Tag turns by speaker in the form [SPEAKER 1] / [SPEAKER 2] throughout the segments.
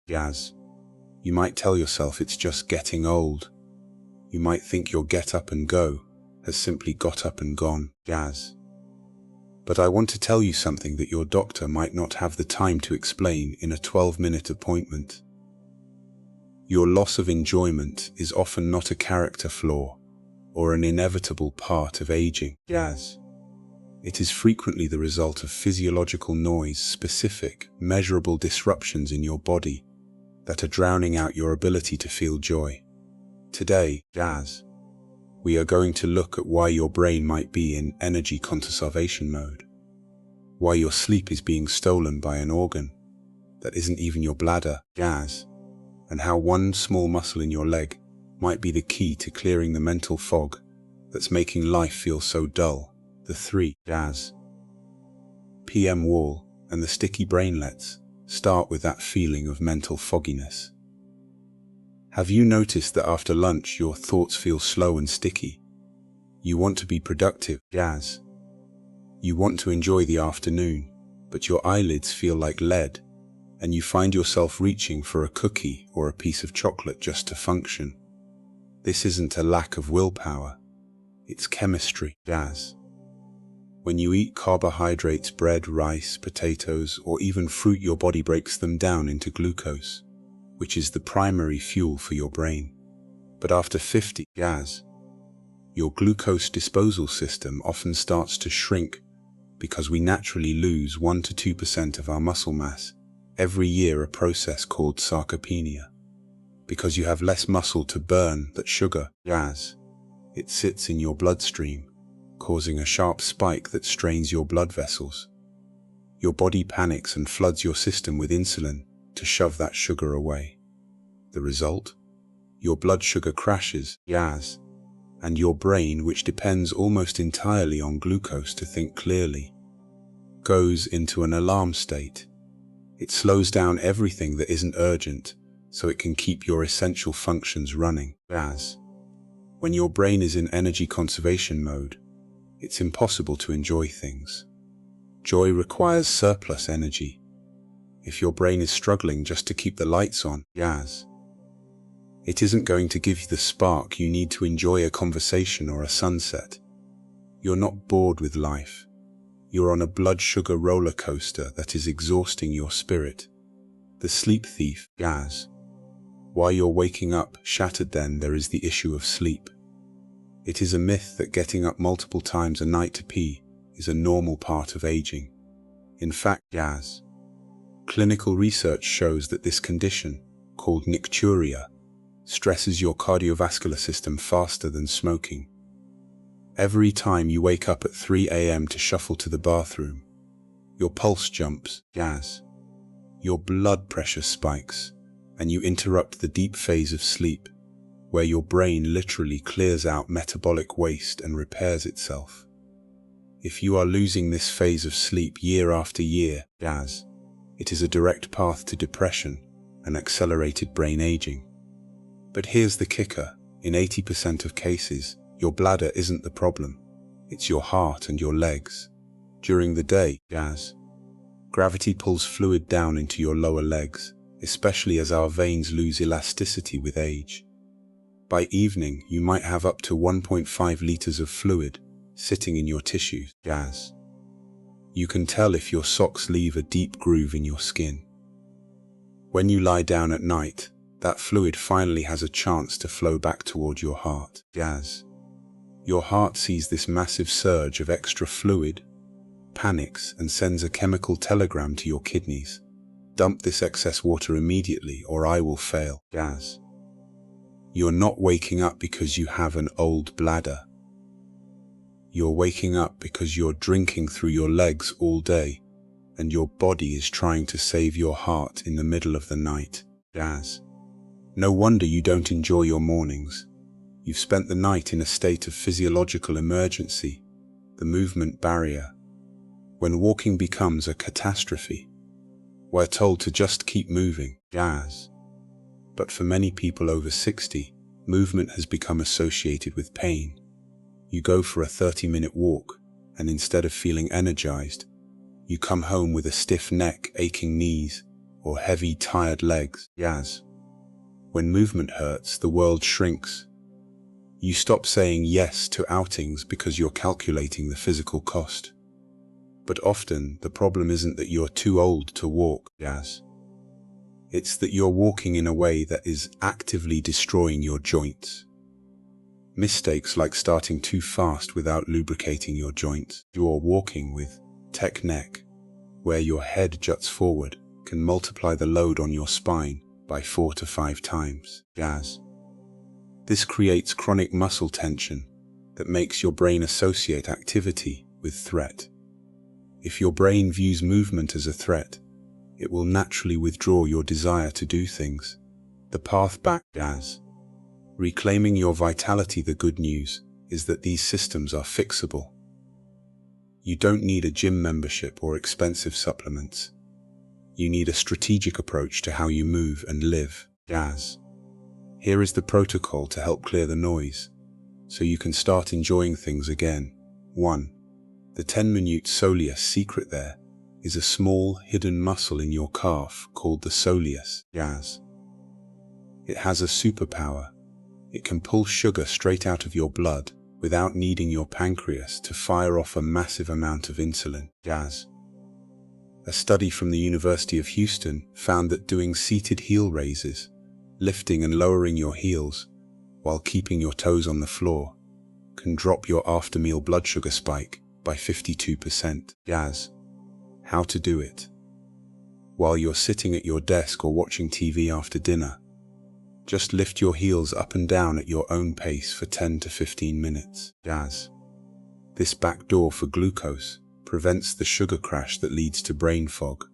[SPEAKER 1] Jazz. You might tell yourself it's just getting old. You might think your get up and go has simply got up and gone. Jazz. But I want to tell you something that your doctor might not have the time to explain in a 12-minute appointment. Your loss of enjoyment is often not a character flaw or an inevitable part of aging. Jazz. It is frequently the result of physiological noise-specific, measurable disruptions in your body that are drowning out your ability to feel joy. Today, Jazz, we are going to look at why your brain might be in energy conservation mode, why your sleep is being stolen by an organ that isn't even your bladder, Jazz, and how one small muscle in your leg might be the key to clearing the mental fog that's making life feel so dull. The 3 Jazz. PM wall and the sticky brainlets start with that feeling of mental fogginess. Have you noticed that after lunch your thoughts feel slow and sticky? You want to be productive, Jazz. You want to enjoy the afternoon, but your eyelids feel like lead, and you find yourself reaching for a cookie or a piece of chocolate just to function. This isn't a lack of willpower, it's chemistry, Jazz. When you eat carbohydrates, bread, rice, potatoes, or even fruit, your body breaks them down into glucose, which is the primary fuel for your brain. But after 50 Jazz, your glucose disposal system often starts to shrink because we naturally lose 1 to 2% of our muscle mass every year, a process called sarcopenia. Because you have less muscle to burn that sugar, Jazz, it sits in your bloodstream, causing a sharp spike that strains your blood vessels. Your body panics and floods your system with insulin to shove that sugar away. The result? Your blood sugar crashes, Jazz, and your brain, which depends almost entirely on glucose to think clearly, goes into an alarm state. It slows down everything that isn't urgent so it can keep your essential functions running, Jazz. When your brain is in energy conservation mode, it's impossible to enjoy things. Joy requires surplus energy. If your brain is struggling just to keep the lights on, Jazz, it isn't going to give you the spark you need to enjoy a conversation or a sunset. You're not bored with life. You're on a blood sugar roller coaster that is exhausting your spirit. The sleep thief, Jazz. While you're waking up shattered, then there is the issue of sleep. It is a myth that getting up multiple times a night to pee is a normal part of aging. In fact, Jazz, clinical research shows that this condition, called nicturia, stresses your cardiovascular system faster than smoking. Every time you wake up at 3 a.m. to shuffle to the bathroom, your pulse jumps, Jazz, your blood pressure spikes, and you interrupt the deep phase of sleep, where your brain literally clears out metabolic waste and repairs itself. If you are losing this phase of sleep year after year, Jazz, it is a direct path to depression and accelerated brain aging. But here's the kicker: in 80% of cases, your bladder isn't the problem. It's your heart and your legs. During the day, Jazz, gravity pulls fluid down into your lower legs, especially as our veins lose elasticity with age. By evening, you might have up to 1.5 liters of fluid sitting in your tissues, Jazz. You can tell if your socks leave a deep groove in your skin. When you lie down at night, that fluid finally has a chance to flow back toward your heart, Jazz. Your heart sees this massive surge of extra fluid, panics, and sends a chemical telegram to your kidneys. Dump this excess water immediately or I will fail, Jazz. You're not waking up because you have an old bladder. You're waking up because you're drinking through your legs all day, and your body is trying to save your heart in the middle of the night, Jazz. No wonder you don't enjoy your mornings. You've spent the night in a state of physiological emergency, the movement barrier. When walking becomes a catastrophe, we're told to just keep moving, Jazz. But for many people over 60, movement has become associated with pain. You go for a 30-minute walk, and instead of feeling energized, you come home with a stiff neck, aching knees, or heavy, tired legs. Jazz. When movement hurts, the world shrinks. You stop saying yes to outings because you're calculating the physical cost. But often, the problem isn't that you're too old to walk, Jazz. It's that you're walking in a way that is actively destroying your joints. Mistakes like starting too fast without lubricating your joints. You're walking with tech neck, where your head juts forward, can multiply the load on your spine by 4 to 5 times. Jazz. This creates chronic muscle tension that makes your brain associate activity with threat. If your brain views movement as a threat, it will naturally withdraw your desire to do things. The path back, Jazz. Reclaiming your vitality. The good news is that these systems are fixable. You don't need a gym membership or expensive supplements. You need a strategic approach to how you move and live. Jazz. Here is the protocol to help clear the noise, so you can start enjoying things again. 1. The 10-minute soleus secret. There is a small hidden muscle in your calf called the soleus. Jazz. It has a superpower. It can pull sugar straight out of your blood without needing your pancreas to fire off a massive amount of insulin. Jazz. A study from the University of Houston found that doing seated heel raises, lifting and lowering your heels while keeping your toes on the floor, can drop your after-meal blood sugar spike by 52%. Jazz. How to do it? While you're sitting at your desk or watching TV after dinner, just lift your heels up and down at your own pace for 10 to 15 minutes. Jazz. This backdoor for glucose prevents the sugar crash that leads to brain fog.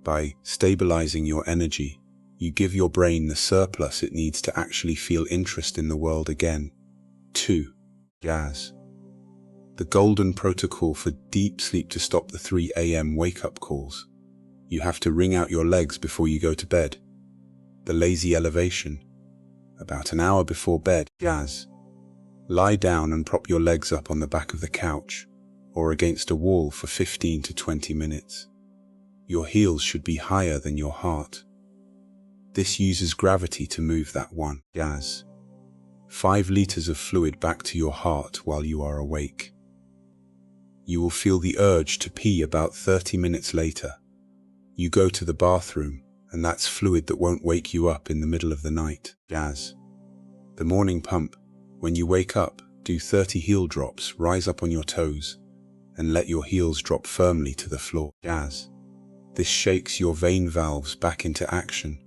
[SPEAKER 1] By stabilizing your energy, you give your brain the surplus it needs to actually feel interest in the world again. 2. Jazz. The golden protocol for deep sleep to stop the 3 a.m. wake-up calls. You have to wring out your legs before you go to bed. The lazy elevation. About an hour before bed. Jazz. Lie down and prop your legs up on the back of the couch or against a wall for 15 to 20 minutes. Your heels should be higher than your heart. This uses gravity to move that 1. Jazz. 5 liters of fluid back to your heart while you are awake. You will feel the urge to pee about 30 minutes later. You go to the bathroom, and that's fluid that won't wake you up in the middle of the night. Jazz. The morning pump. When you wake up, do 30 heel drops, rise up on your toes, and let your heels drop firmly to the floor. Jazz. This shakes your vein valves back into action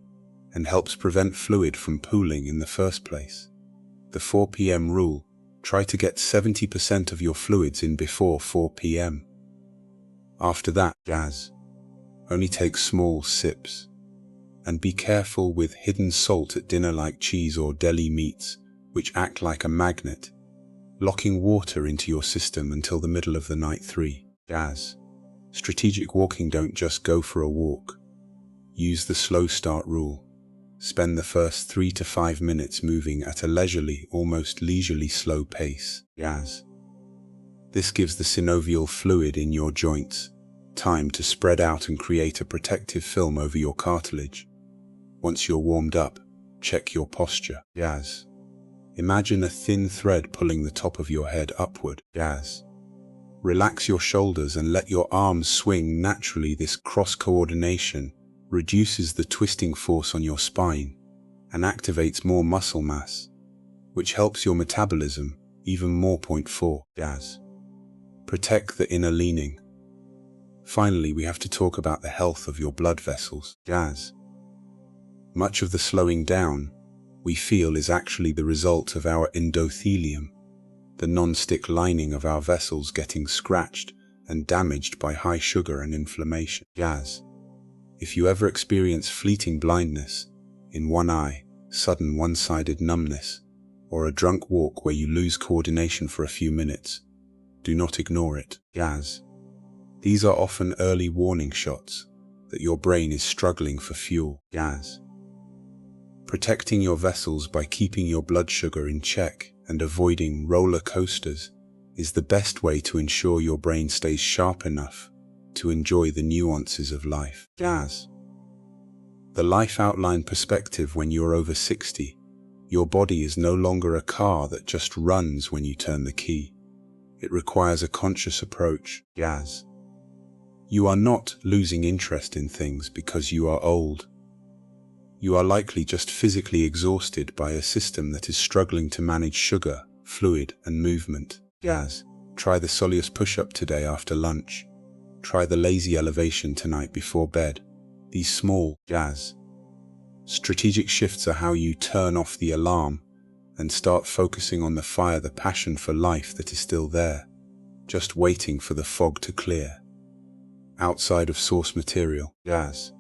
[SPEAKER 1] and helps prevent fluid from pooling in the first place. The 4 p.m. rule. Try to get 70% of your fluids in before 4 p.m. After that, Jazz. Only take small sips. And be careful with hidden salt at dinner like cheese or deli meats, which act like a magnet, locking water into your system until the middle of the night. 3. Jazz. Strategic walking. Don't just go for a walk. Use the slow start rule. Spend the first 3 to 5 minutes moving at a leisurely, almost leisurely slow pace. Jazz. This gives the synovial fluid in your joints time to spread out and create a protective film over your cartilage. Once you're warmed up, check your posture. Jazz. Imagine a thin thread pulling the top of your head upward. Jazz. Relax your shoulders and let your arms swing naturally. This cross-coordination reduces the twisting force on your spine and activates more muscle mass, which helps your metabolism even more. 4. Jazz. Protect the inner leaning. Finally, we have to talk about the health of your blood vessels. Jazz. Much of the slowing down we feel is actually the result of our endothelium, the non-stick lining of our vessels, getting scratched and damaged by high sugar and inflammation. Jazz. If you ever experience fleeting blindness in one eye, sudden one-sided numbness, or a drunk walk where you lose coordination for a few minutes, do not ignore it. Jazz. These are often early warning shots that your brain is struggling for fuel. Jazz. Protecting your vessels by keeping your blood sugar in check and avoiding roller coasters is the best way to ensure your brain stays sharp enough to enjoy the nuances of life. Jazz. The life outline perspective when you're over 60. Your body is no longer a car that just runs when you turn the key. It requires a conscious approach. Jazz. You are not losing interest in things because you are old. You are likely just physically exhausted by a system that is struggling to manage sugar, fluid, and movement. Jazz. Try the soleus push-up today after lunch. Try the lazy elevation tonight before bed. These small, jazz, strategic shifts are how you turn off the alarm and start focusing on the fire, the passion for life that is still there, just waiting for the fog to clear. Outside of source material, jazz.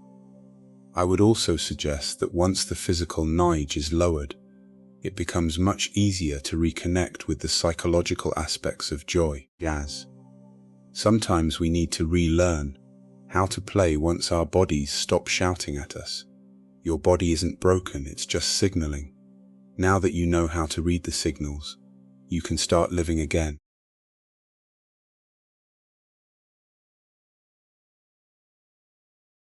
[SPEAKER 1] I would also suggest that once the physical nudge is lowered, it becomes much easier to reconnect with the psychological aspects of joy. Jazz. Sometimes we need to relearn how to play once our bodies stop shouting at us. Your body isn't broken, it's just signaling. Now that you know how to read the signals, you can start living again.